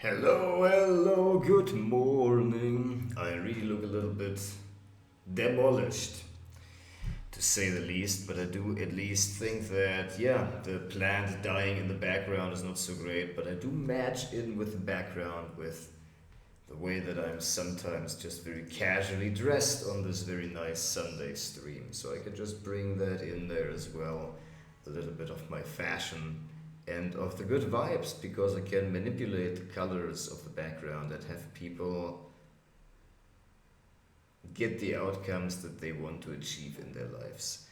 Hello, good morning. I really look a little bit demolished, to say the least, but I do at least think that, yeah, the plant dying in the background is not so great, but I do match in with the background with the way that I'm sometimes just very casually dressed on this very nice Sunday stream. So I could just bring that in there as well, a little bit of my fashion and of the good vibes, because I can manipulate the colors of the background that have people get the outcomes that they want to achieve in their lives.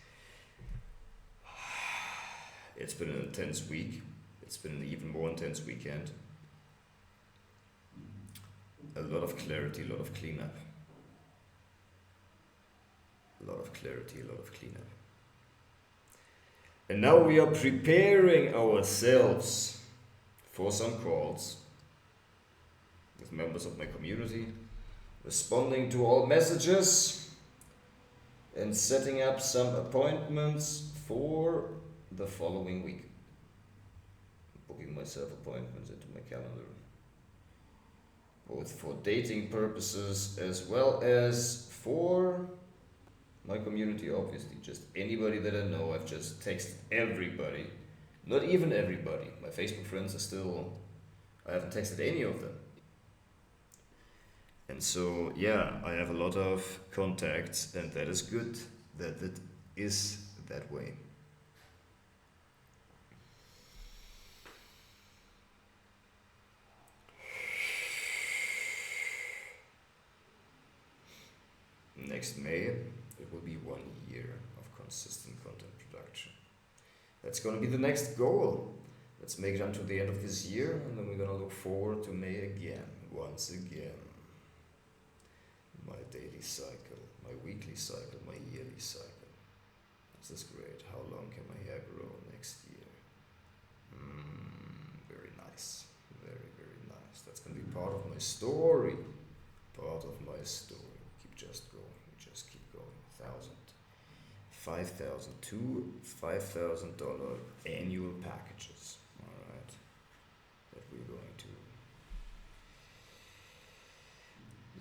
It's been an intense week. It's been an even more intense weekend. A lot of clarity, a lot of cleanup. A lot of clarity, a lot of cleanup. And now we are preparing ourselves for some calls with members of my community, responding to all messages, and setting up some appointments for the following week. Booking myself appointments into my calendar, both for dating purposes as well as for my community, obviously. Just anybody that I know. I've just texted everybody. Not even everybody. My Facebook friends are still, I haven't texted any of them. And so, yeah, I have a lot of contacts, and that is good that it is that way. Next May, it will be 1 year of consistent content production. That's going to be the next goal. Let's make it until the end of this year, and then we're going to look forward to May again, once again. My daily cycle, my weekly cycle, my yearly cycle. This is great. How long can my hair grow next year? Very nice. Very, very nice. That's going to be part of my story. Part of my story. Keep just going. Just keep going. $5,000 to $5,000 annual packages. All right. That we're going to.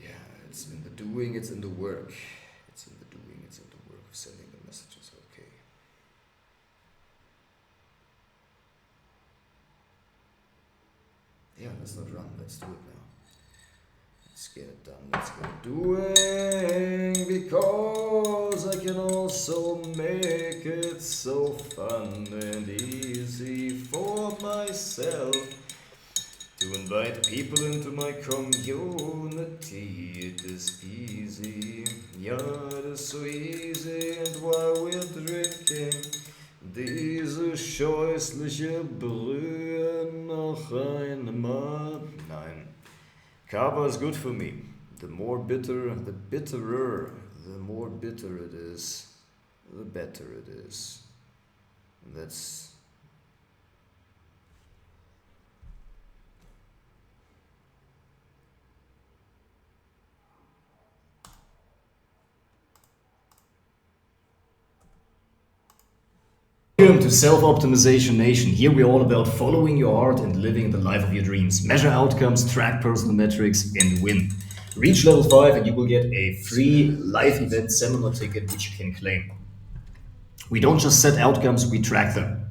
Yeah, it's in the doing, it's in the work. It's in the doing, it's in the work of sending the messages. Okay. Yeah, let's not run. Let's do it now. Let's get it done. Let's get it doing, because I can also make it so fun and easy for myself to invite people into my community. It is easy, yeah, it is so easy. And while we're drinking diese scheußliche Brühe noch einmal. Nein. Kava is good for me. The more bitter, the bitterer, the more bitter it is, the better it is. That's Welcome to Self-Optimization Nation. Here we're all about following your heart and living the life of your dreams. Measure outcomes, track personal metrics, and win. Reach level 5 and you will get a free live event seminar ticket which you can claim. We don't just set outcomes, we track them.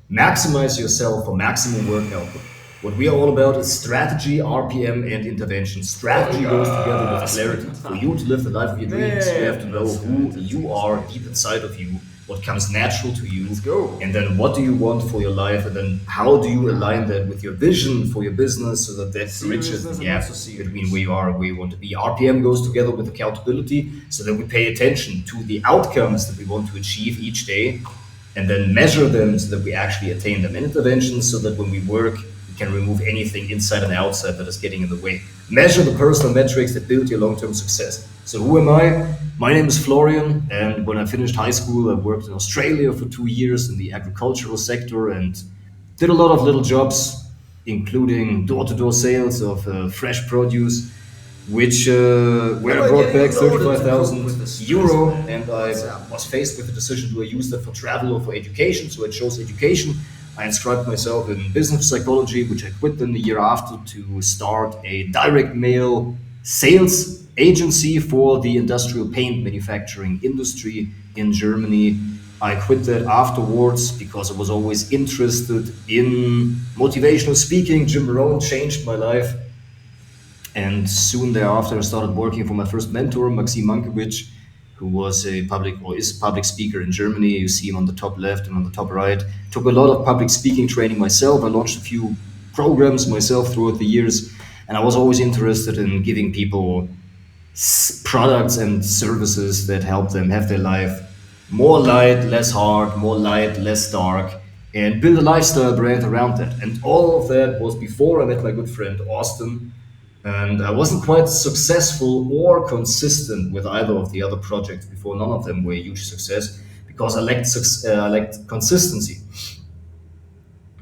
Maximize yourself for maximum work output. What we are all about is strategy, RPM, and intervention. Strategy goes together with clarity. For you to live the life of your dreams, you have to know who you are deep inside of you, what comes natural to you, and then what do you want for your life, and then how do you align that with your vision for your business so that that bridges the gap between where you are and where you want to be. RPM goes together with accountability so that we pay attention to the outcomes that we want to achieve each day and then measure them so that we actually attain them. And intervention so that when we work, we can remove anything inside and outside that is getting in the way. Measure the personal metrics that build your long-term success. So who am I? My name is Florian, and when I finished high school, I worked in Australia for 2 years in the agricultural sector and did a lot of little jobs, including door-to-door sales of fresh produce, which where I brought back 35,000 euro, and I was faced with the decision, do I use that for travel or for education? So I chose education. I inscribed myself in business psychology, which I quit then the year after to start a direct mail sales agency for the industrial paint manufacturing industry in Germany. I quit that afterwards because I was always interested in motivational speaking. Jim Rohn changed my life. And soon thereafter, I started working for my first mentor, Maxim Mankevich, who was a public or is a public speaker in Germany. You see him on the top left and on the top right. Took a lot of public speaking training myself. I launched a few programs myself throughout the years, and I was always interested in giving people products and services that help them have their life more light, less hard, more light, less dark, and build a lifestyle brand around that. And all of that was before I met my good friend Austin. And I wasn't quite successful or consistent with either of the other projects before. None of them were a huge success because I lacked consistency.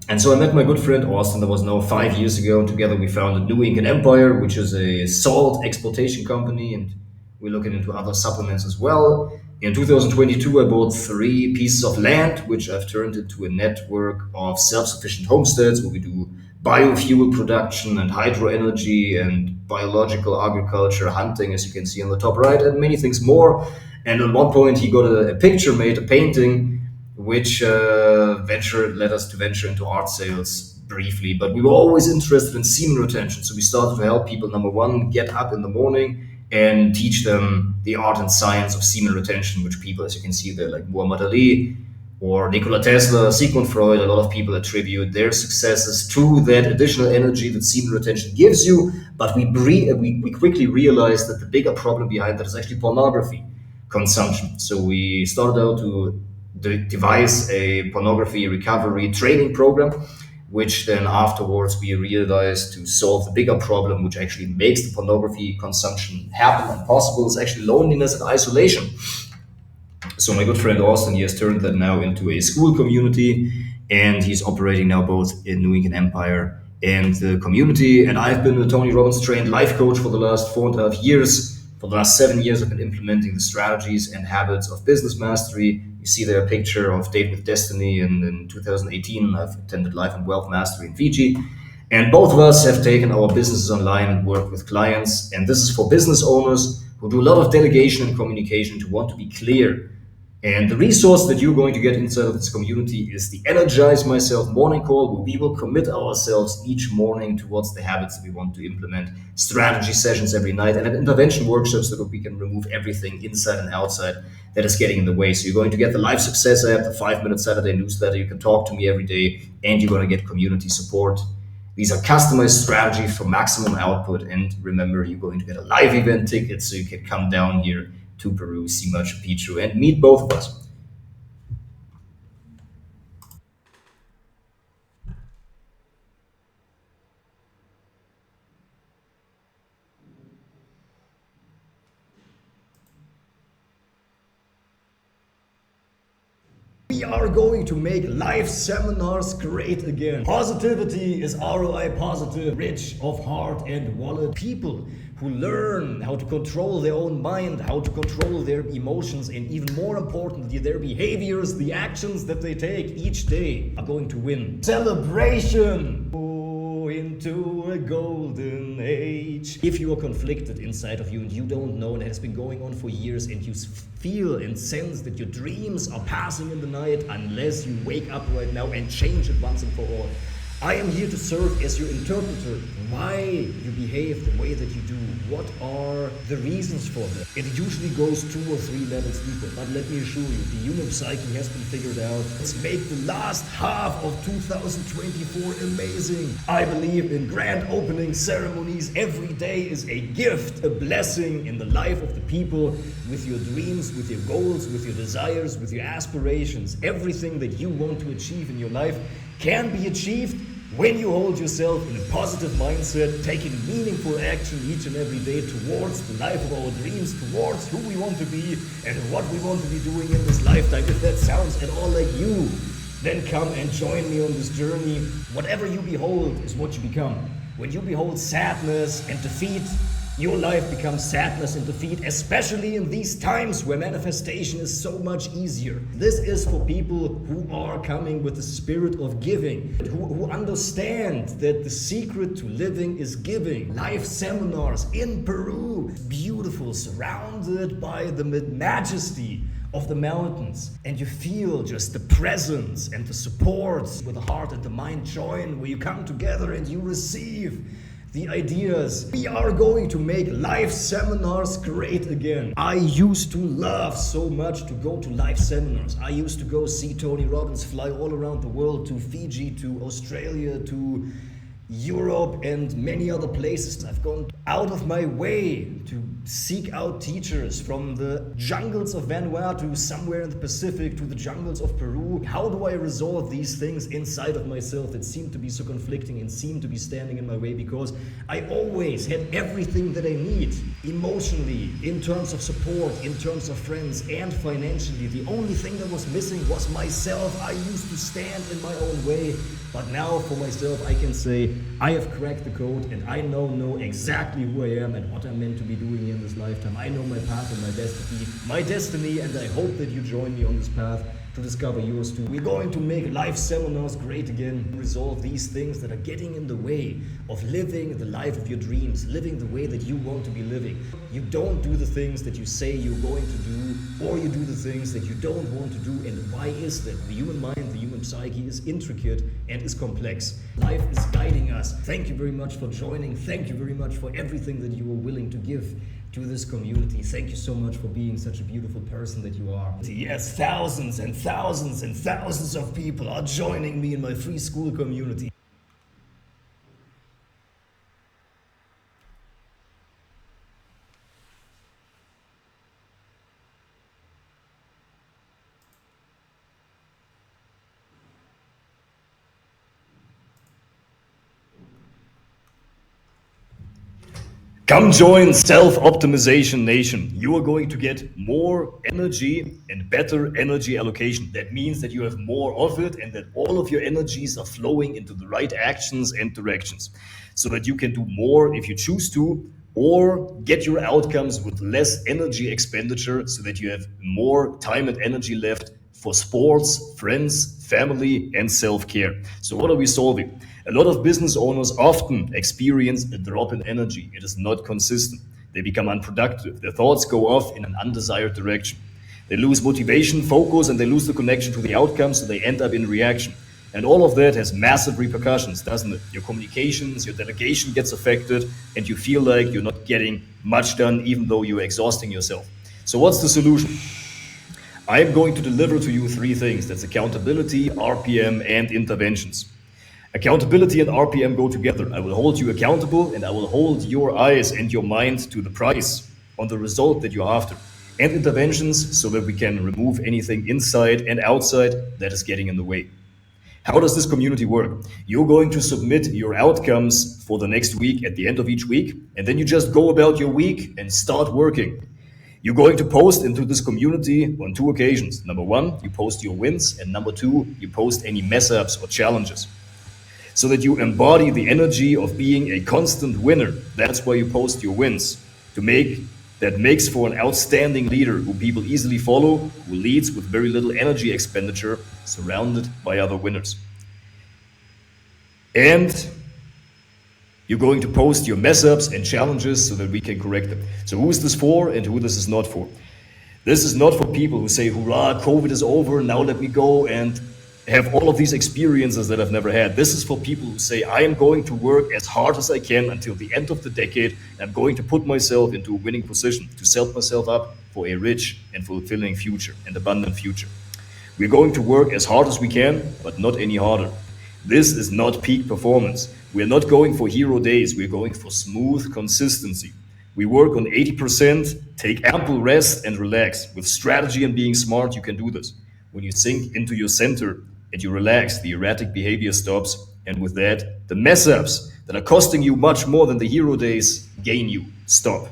And so I met my good friend Austin. That was now 5 years ago. And together we founded New Ink and Empire, which is a salt exploitation company. And we're looking into other supplements as well. In 2022, I bought 3 pieces of land, which I've turned into a network of self-sufficient homesteads where we do biofuel production and hydro energy and biological agriculture, hunting, as you can see on the top right, and many things more. And at one point, he got a picture made, a painting, which led us to venture into art sales briefly. But we were always interested in semen retention. So we started to help people, number one, get up in the morning and teach them the art and science of semen retention, which people, as you can see there, like Muhammad Ali or Nikola Tesla, Sigmund Freud, a lot of people attribute their successes to that additional energy that semen retention gives you. But we quickly realized that the bigger problem behind that is actually pornography consumption. So we started out to devise a pornography recovery training program, which then afterwards we realized to solve the bigger problem, which actually makes the pornography consumption happen and possible, is actually loneliness and isolation. So my good friend Austin, he has turned that now into a school community, and he's operating now both in New Ink and Empire and the community. And I've been a Tony Robbins trained life coach for the last 4.5 years. For the last 7 years, I've been implementing the strategies and habits of business mastery. You see there a picture of Date with Destiny, and in 2018, I've attended Life and Wealth Mastery in Fiji. And both of us have taken our businesses online and worked with clients. And this is for business owners who do a lot of delegation and communication, to want to be clear. And the resource that you're going to get inside of this community is the Energize Myself morning call, where we will commit ourselves each morning towards the habits that we want to implement, strategy sessions every night, and an intervention workshops so that we can remove everything inside and outside that is getting in the way. So you're going to get the Life Success app, the 5-minute Saturday newsletter. You can talk to me every day, and you're going to get community support. These are customized strategies for maximum output. And remember, you're going to get a live event ticket so you can come down here to Peru, see Machu Picchu, and meet both of us. We are going to make live seminars great again. Positivity is ROI positive, rich of heart and wallet. People who learn how to control their own mind, how to control their emotions, and even more importantly, their behaviors, the actions that they take each day, are going to win. Celebration! Into a golden age. If you are conflicted inside of you and you don't know, and it has been going on for years, and you feel and sense that your dreams are passing in the night unless you wake up right now and change it once and for all, I am here to serve as your interpreter. Why you behave the way that you do, what are the reasons for that? It usually goes 2 or 3 levels deeper, but let me assure you, the human psyche has been figured out. Let's make the last half of 2024 amazing. I believe in grand opening ceremonies. Every day is a gift, a blessing in the life of the people, with your dreams, with your goals, with your desires, with your aspirations. Everything that you want to achieve in your life can be achieved when you hold yourself in a positive mindset, taking meaningful action each and every day towards the life of our dreams, towards who we want to be and what we want to be doing in this lifetime. If that sounds at all like you, then come and join me on this journey. Whatever you behold is what you become. When you behold sadness and defeat, Your life becomes sadness and defeat, especially in these times where manifestation is so much easier. This is for people who are coming with the spirit of giving, who understand that the secret to living is giving. Live seminars in Peru, beautiful, surrounded by the majesty of the mountains, and you feel just the presence and the support where the heart and the mind join, where you come together and you receive the ideas. We are going to make live seminars great again. I used to love so much to go to live seminars. I used to go see Tony Robbins fly all around the world, to Fiji, to Australia, to Europe and many other places. I've gone out of my way to seek out teachers from the jungles of Vanuatu to somewhere in the Pacific to the jungles of Peru. How do I resolve these things inside of myself that seem to be so conflicting and seem to be standing in my way? Because I always had everything that I need emotionally, in terms of support, in terms of friends, and financially. The only thing that was missing was myself. I used to stand in my own way, but now for myself I can say I have cracked the code and I know exactly who I am and what I'm meant to be doing in this lifetime. I know my path and my destiny, and I hope that you join me on this path to discover yours too. We're going to make live seminars great again, resolve these things that are getting in the way of living the life of your dreams, living the way that you want to be living. You don't do the things that you say you're going to do, or you do the things that you don't want to do. And why is that? The human mind, the human psyche is intricate and is complex. Life is guiding us. Thank you very much for joining. Thank you very much for everything that you are willing to give to this community. Thank you so much for being such a beautiful person that you are. Yes, thousands and thousands and thousands of people are joining me in my free school community. Come join Self-Optimization Nation. You are going to get more energy and better energy allocation. That means that you have more of it and that all of your energies are flowing into the right actions and directions, so that you can do more if you choose to, or get your outcomes with less energy expenditure, so that you have more time and energy left for sports, friends, family, and self-care. So what are we solving? A lot of business owners often experience a drop in energy. It is not consistent. They become unproductive. Their thoughts go off in an undesired direction. They lose motivation, focus, and they lose the connection to the outcome, so they end up in reaction. And all of that has massive repercussions, doesn't it? Your communications, your delegation gets affected, and you feel like you're not getting much done, even though you're exhausting yourself. So what's the solution? I'm going to deliver to you three things. That's accountability, RPM, and interventions. Accountability and RPM go together. I will hold you accountable, and I will hold your eyes and your mind to the price on the result that you're after. And interventions, so that we can remove anything inside and outside that is getting in the way. How does this community work? You're going to submit your outcomes for the next week at the end of each week, and then you just go about your week and start working. You're going to post into this community on two occasions. Number one, you post your wins, and number two, you post any mess-ups or challenges, so that you embody the energy of being a constant winner. That's why you post your wins, that makes for an outstanding leader who people easily follow, who leads with very little energy expenditure, surrounded by other winners. And you're going to post your mess-ups and challenges so that we can correct them. So who is this for and who this is not for? This is not for people who say, hurrah, COVID is over, now let me go and have all of these experiences that I've never had. This is for people who say, I am going to work as hard as I can until the end of the decade, and I'm going to put myself into a winning position to set myself up for a rich and fulfilling future and abundant future. We're going to work as hard as we can, but not any harder. This is not peak performance. We're not going for hero days. We're going for smooth consistency. We work on 80%, take ample rest and relax. With strategy and being smart, you can do this. When you sink into your center and you relax, the erratic behavior stops. And with that, the mess-ups that are costing you much more than the hero days gain you. Stop.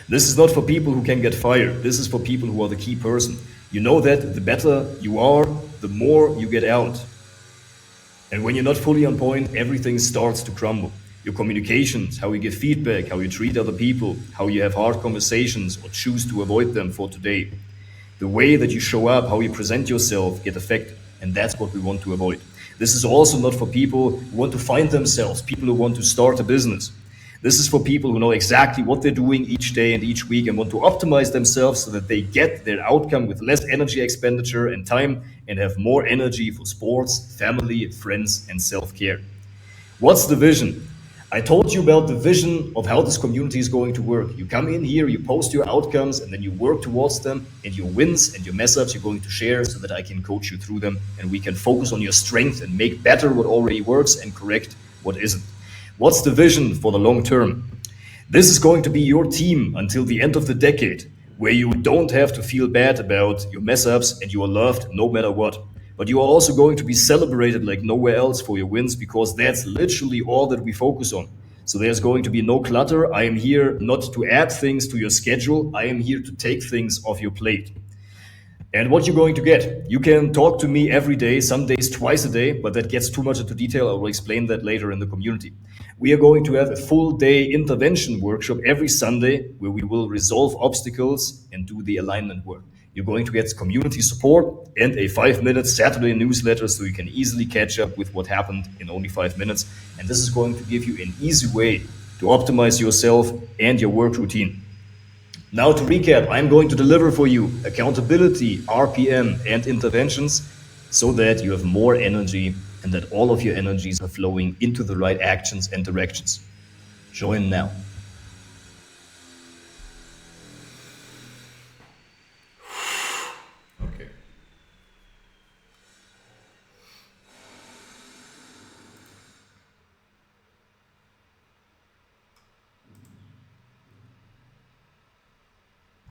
This is not for people who can get fired. This is for people who are the key person. You know that the better you are, the more you get out. And when you're not fully on point, everything starts to crumble. your communications, how you give feedback, how you treat other people, how you have hard conversations or choose to avoid them for today. The way that you show up, how you present yourself, get affected. And that's what we want to avoid. This is also not for people who want to find themselves, people who want to start a business. This is for people who know exactly what they're doing each day and each week and want to optimize themselves so that they get their outcome with less energy expenditure and time and have more energy for sports, family, friends, and self-care. What's the vision? I told you about the vision of how this community is going to work. You come in here, you post your outcomes, and then you work towards them, and your wins and your mess ups you're going to share so that I can coach you through them, and we can focus on your strength and make better what already works and correct what isn't. What's the vision for the long term? This is going to be your team until the end of the decade, where you don't have to feel bad about your mess ups and you are loved no matter what. But you are also going to be celebrated like nowhere else for your wins, because that's literally all that we focus on. So there's going to be no clutter. I am here not to add things to your schedule. I am here to take things off your plate. And what you're going to get, you can talk to me every day, some days twice a day, but that gets too much into detail. I will explain that later in the community. We are going to have a full day intervention workshop every Sunday where we will resolve obstacles and do the alignment work. You're going to get community support and a 5-minute Saturday newsletter so you can easily catch up with what happened in only 5 minutes. And this is going to give you an easy way to optimize yourself and your work routine. Now to recap, I'm going to deliver for you accountability, RPM, and interventions so that you have more energy and that all of your energies are flowing into the right actions and directions. Join now. Okay.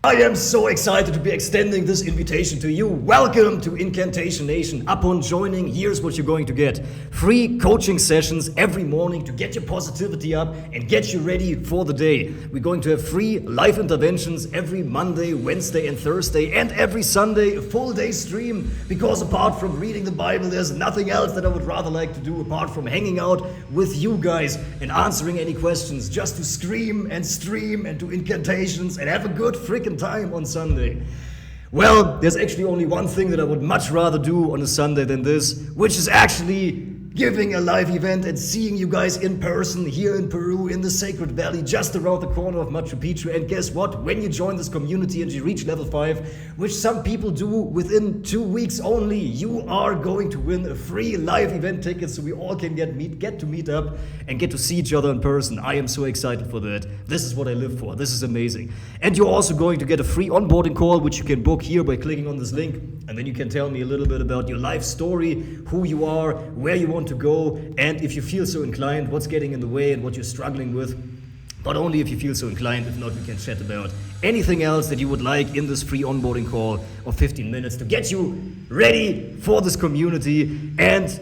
I am so excited to be extending this invitation to you. Welcome to Incantation Nation. Upon joining, here's what you're going to get. Free coaching sessions every morning to get your positivity up and get you ready for the day. We're going to have free live interventions every Monday, Wednesday, and Thursday, and every Sunday, a full day stream, because apart from reading the Bible, there's nothing else that I would rather like to do apart from hanging out with you guys and answering any questions, just to scream and stream and do incantations and have a good freaking time on Sunday. Well, there's actually only one thing that I would much rather do on a Sunday than this, which is actually giving a live event and seeing you guys in person here in Peru, in the Sacred Valley, just around the corner of Machu Picchu. And guess what? When you join this community and you reach level 5, which some people do within 2 weeks only, you are going to win a free live event ticket so we all can get to meet up and get to see each other in person. I am so excited for that. This is what I live for. This is amazing. And you're also going to get a free onboarding call, which you can book here by clicking on this link. And then you can tell me a little bit about your life story, who you are, where you want to go, and if you feel so inclined, what's getting in the way and what you're struggling with. But only if you feel so inclined. If not, we can chat about anything else that you would like in this free onboarding call of 15 minutes to get you ready for this community and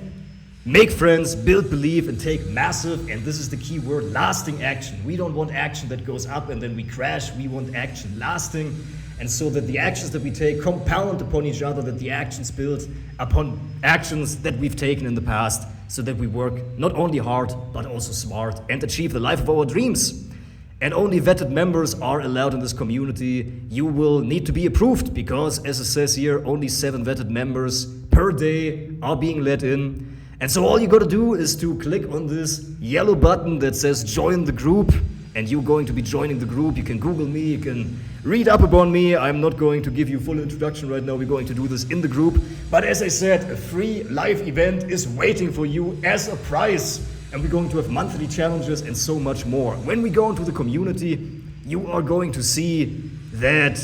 make friends, build belief, and take massive, and this is the key word, lasting action. We don't want action that goes up and then we crash. We want action lasting. And so that the actions that we take compound upon each other, that the actions build upon actions that we've taken in the past, so that we work not only hard, but also smart and achieve the life of our dreams. And only vetted members are allowed in this community. You will need to be approved because, as it says here, only 7 vetted members per day are being let in. And so all you got to do is to click on this yellow button that says join the group, and you're going to be joining the group. You can Google me, you can read up upon me. I'm not going to give you a full introduction right now. We're going to do this in the group. But as I said, a free live event is waiting for you as a prize. And we're going to have monthly challenges and so much more. When we go into the community, you are going to see that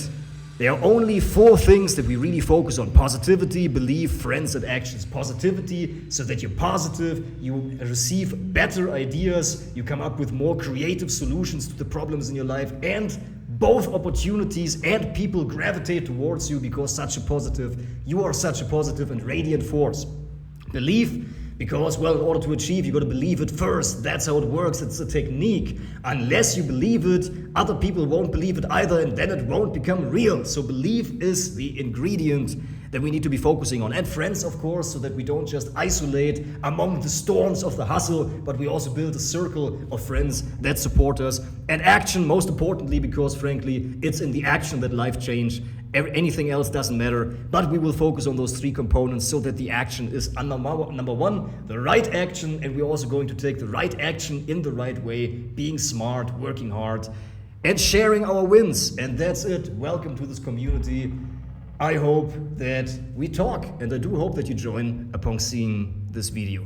there are only 4 things that we really focus on: positivity, belief, friends, and actions. Positivity, so that you're positive, you receive better ideas, you come up with more creative solutions to the problems in your life, and both opportunities and people gravitate towards you because you are such a positive and radiant force. Belief, because, well, in order to achieve, you got to believe it first. That's how it works. It's a technique. Unless you believe it, other people won't believe it either, and then it won't become real. So belief is the ingredient that we need to be focusing on. And friends, of course, so that we don't just isolate among the storms of the hustle, but we also build a circle of friends that support us. And action, most importantly, because frankly, it's in the action that life change. Anything else doesn't matter, but we will focus on those three components so that the action is number one, the right action, and we're also going to take the right action in the right way, being smart, working hard, and sharing our wins. And that's it. Welcome to this community. I hope that we talk, and I do hope that you join upon seeing this video.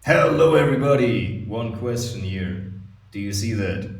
Hello, everybody. One question here. Do you see that?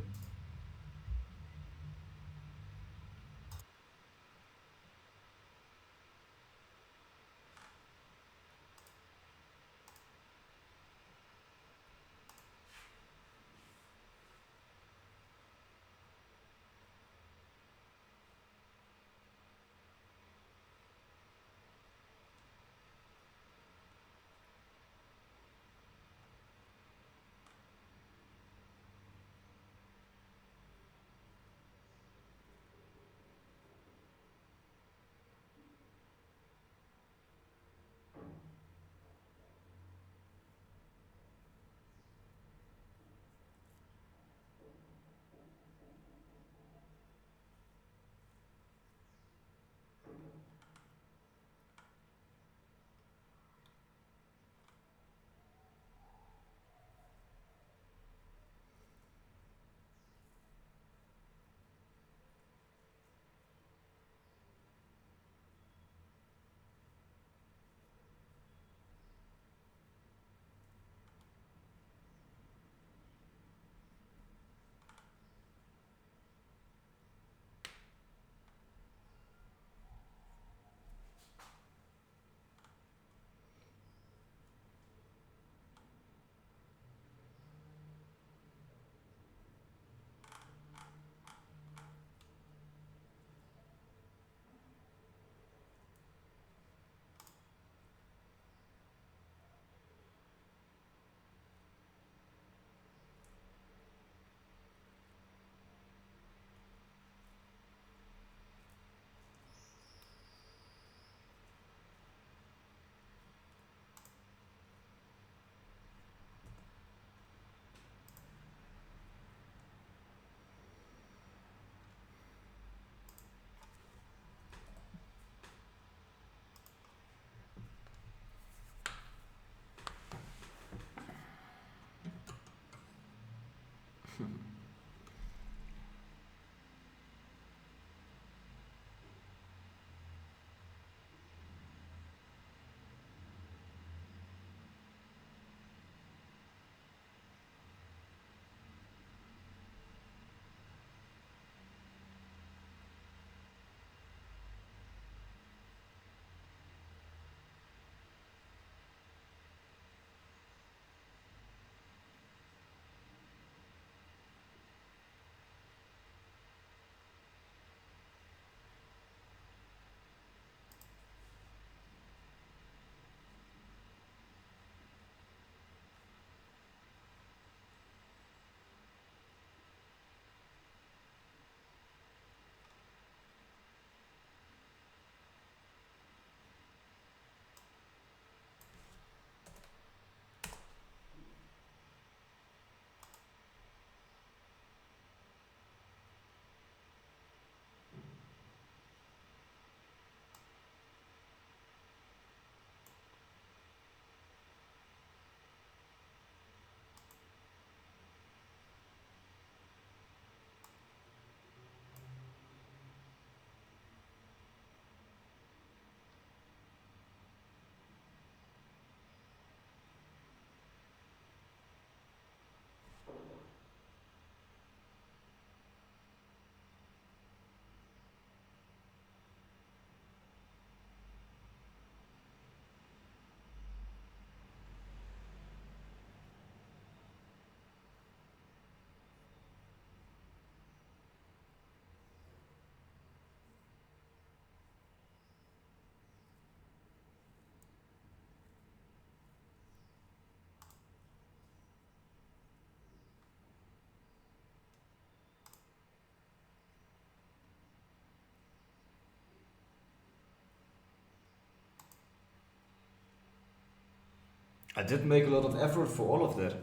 I did make a lot of effort for all of that.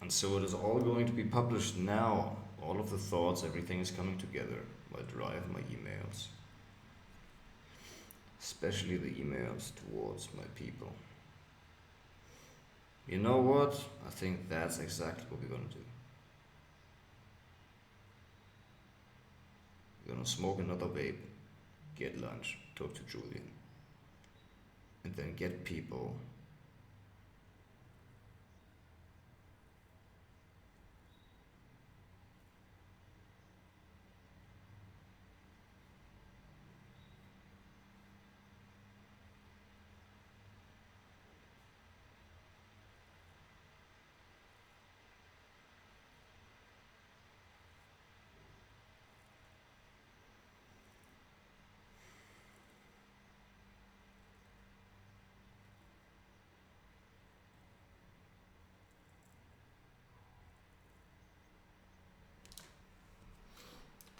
And so it is all going to be published now. All of the thoughts, everything is coming together. My drive, my emails. Especially the emails towards my people. You know what? I think that's exactly what we're gonna do. We're gonna smoke another vape, get lunch, talk to Julian, and then get people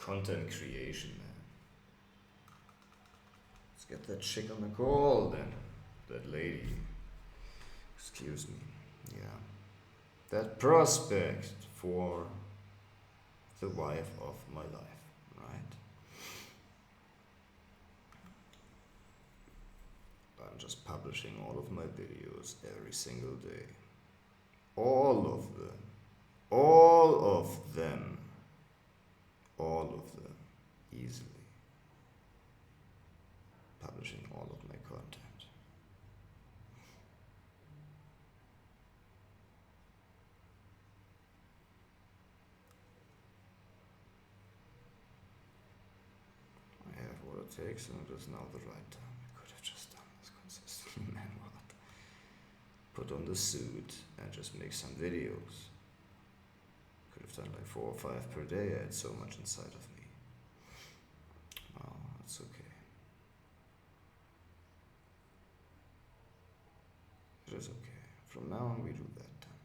content creation, man. Let's get that chick on the call then. That lady. Excuse me. Yeah. That prospect for the wife of my life, right? I'm just publishing all of my videos every single day. All of them. All of them. All of them. Easily. Publishing all of my content. I have what it takes, and it is now the right time. I could have just done this consistently, man. What? Put on the suit and just make some videos. Could have done like 4 or 5 per day. I had so much inside of me. Oh, that's okay. It is okay. From now on we do that then.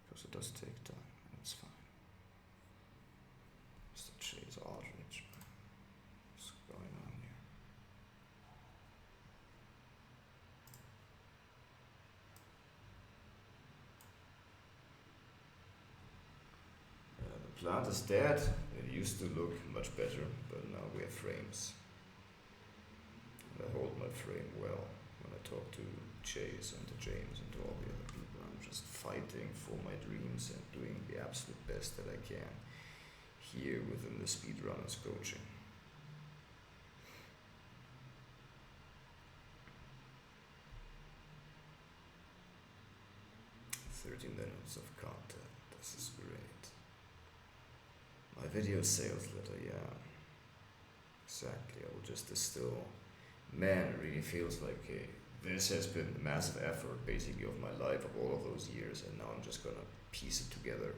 Because it does take time and it's fine. Mr. Chase Aldrich. What's going on here? The plant is dead. It used to look much better, but now we have frames. And I hold my frame well when I talk to Chase and to James and to all the other people. And just fighting for my dreams and doing the absolute best that I can here within the Speedrunners coaching. 30 minutes of content. This is great. My video sales letter, yeah. Exactly. I will just distill. Man, it really feels like this has been a massive effort basically of my life, of all of those years, and now I'm just gonna piece it together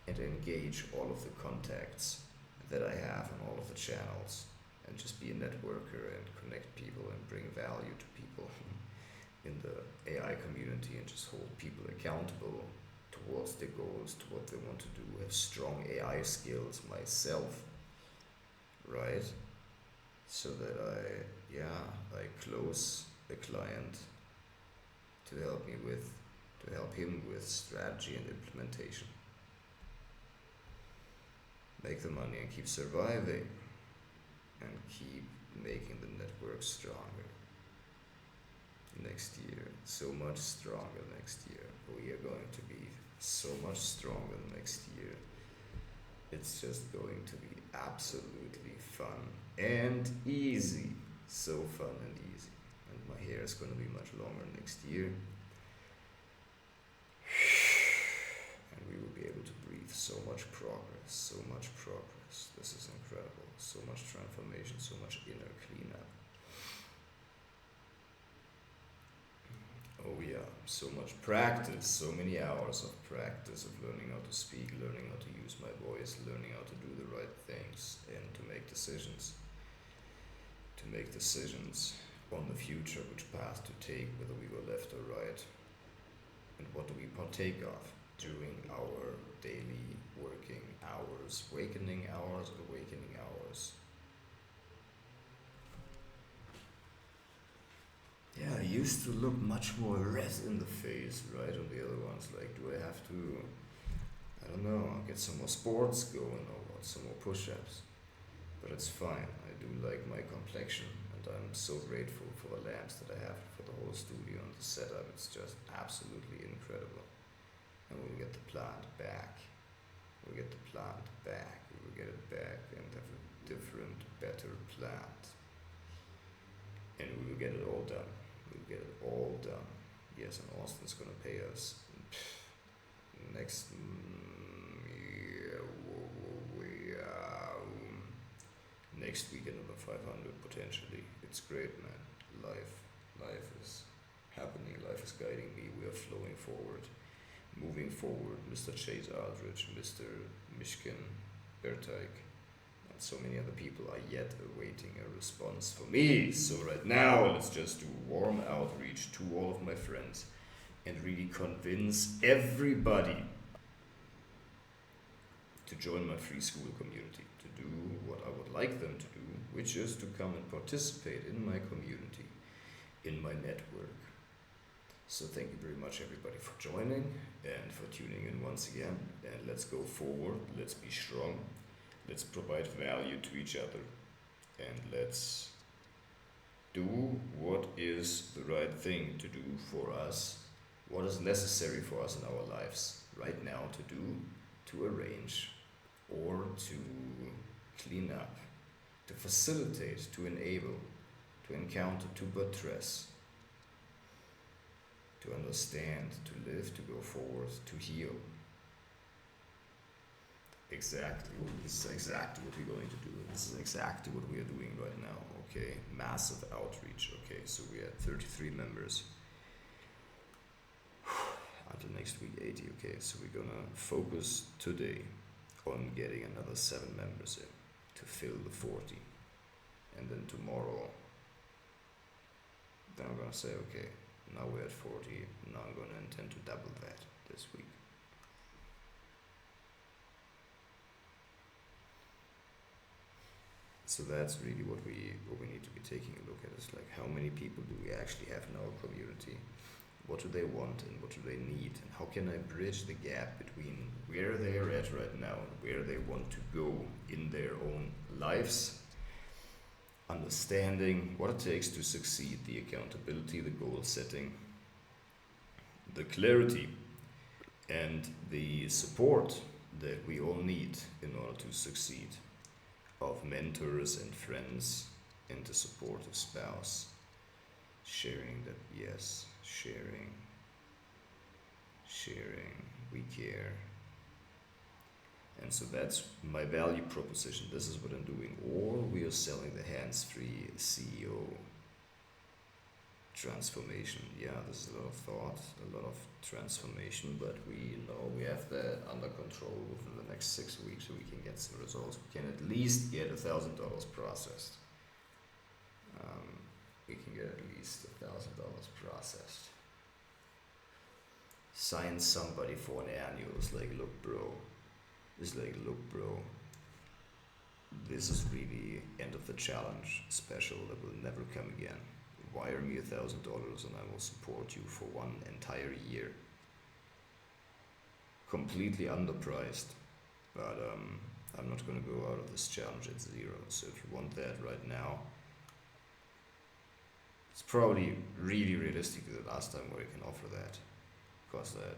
and engage all of the contacts that I have on all of the channels and just be a networker and connect people and bring value to people in the AI community and just hold people accountable towards their goals, to what they want to do, have strong AI skills myself, right? So that I close the client to help him with strategy and implementation. Make the money and keep surviving and keep making the network stronger. Next year, so much stronger next year. We are going to be so much stronger next year. It's just going to be absolutely fun and easy. So fun and easy. And my hair is going to be much longer next year. And we will be able to breathe. So much progress, so much progress. This is incredible. So much transformation, so much inner cleanup. Oh yeah, so much practice, so many hours of practice of learning how to speak, learning how to use my voice, learning how to do the right things and to make decisions. To make decisions on the future, which path to take, whether we go left or right, and what do we partake of during our daily working hours, awakening hours. Yeah, I used to look much more red in the face, right? On the other ones, like, do I have to, I don't know, get some more sports going or what, some more push-ups? But it's fine. I do like my complexion, and I'm so grateful for the lamps that I have, for the whole studio and the setup. It's just absolutely incredible. And we'll get the plant back. We will get it back and have a different, better plant. And we will get it all done. Yes, and Austin's gonna pay us next next week another 500 potentially. It's great, man. Life is happening. Life is guiding me. We are flowing forward, moving forward. Mr. Chase Aldrich, Mr. Mishkin Berteig, and so many other people are yet awaiting a response for me. So right now, let's just do warm outreach to all of my friends and really convince everybody to join my free school community, to do what I would like them to do, which is to come and participate in my community, in my network. So thank you very much, everybody, for joining and for tuning in once again. And let's go forward. Let's be strong. Let's provide value to each other. And let's do what is the right thing to do for us, what is necessary for us in our lives right now to do, to arrange, or to clean up, to facilitate, to enable, to encounter, to buttress, to understand, to live, to go forward, to heal. Exactly. This is exactly what we're going to do. This is exactly what we are doing right now. Okay, massive outreach. Okay, so we had 33 members. Until next week, 80. Okay, so we're gonna focus today on getting another 7 members in to fill the 40. And then tomorrow, then I'm gonna say, okay, now we're at 40. Now I'm gonna intend to double that this week. So that's really what we need to be taking a look at. Is like, how many people do we actually have in our community? What do they want and what do they need? And how can I bridge the gap between where they are at right now and where they want to go in their own lives? Understanding what it takes to succeed, the accountability, the goal setting, the clarity and the support that we all need in order to succeed, of mentors and friends and a supportive spouse, sharing that, yes, sharing, we care. And so that's my value proposition. This is what I'm doing. Or we are selling the hands-free CEO transformation. Yeah, there's a lot of thought, a lot of transformation, but we know we have that under control within the next 6 weeks, so we can get some results. We can at least get $1,000 processed. We can get at least $1,000 processed. Sign somebody for an annual. It's like, look, bro. This is really end of the challenge special that will never come again. Wire me $1,000 and I will support you for 1 entire year. Completely underpriced, but I'm not going to go out of this challenge at zero. So if you want that right now, it's probably really realistically the last time where I can offer that, because that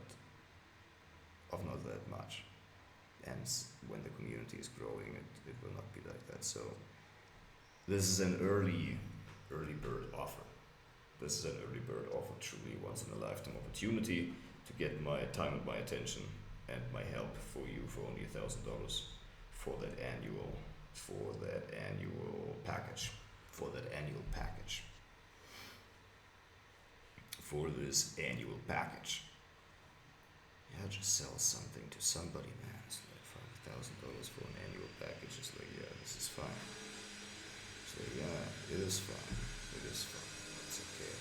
of not that much. And when the community is growing, it will not be like that. So this is an early bird offer. This is an early bird offer, truly once in a lifetime opportunity to get my time and my attention and my help for you for only $1,000 for that annual package. For this annual package. Yeah, just sell something to somebody, man. It's like $5,000 for an annual package. It's like, yeah, this is fine. It's like, yeah, it is fine. It's okay.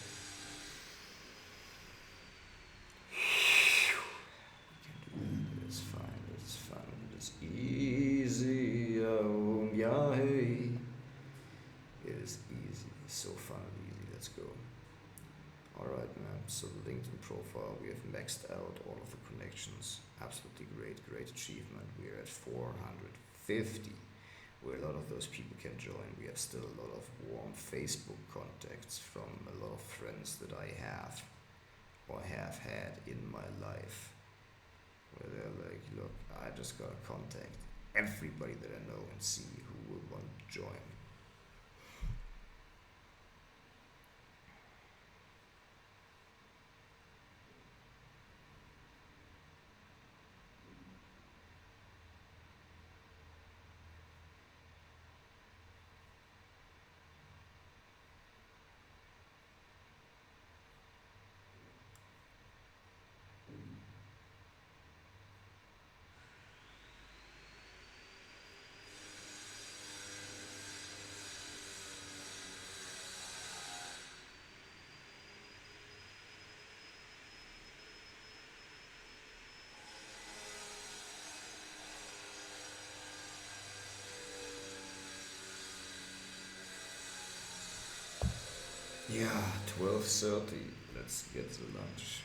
We can do that. It's fine. It is easy. Yeah, hey. It is easy. So fun and easy. Let's go. Alright, man, so the LinkedIn profile, we have maxed out all of the connections. Absolutely great achievement. We're at 450, where a lot of those people can join. We have still a lot of warm Facebook contacts from a lot of friends that I have or have had in my life, where they're like, look, I just gotta contact everybody that I know and see who will want to join. Yeah, 12:30. Let's get to lunch.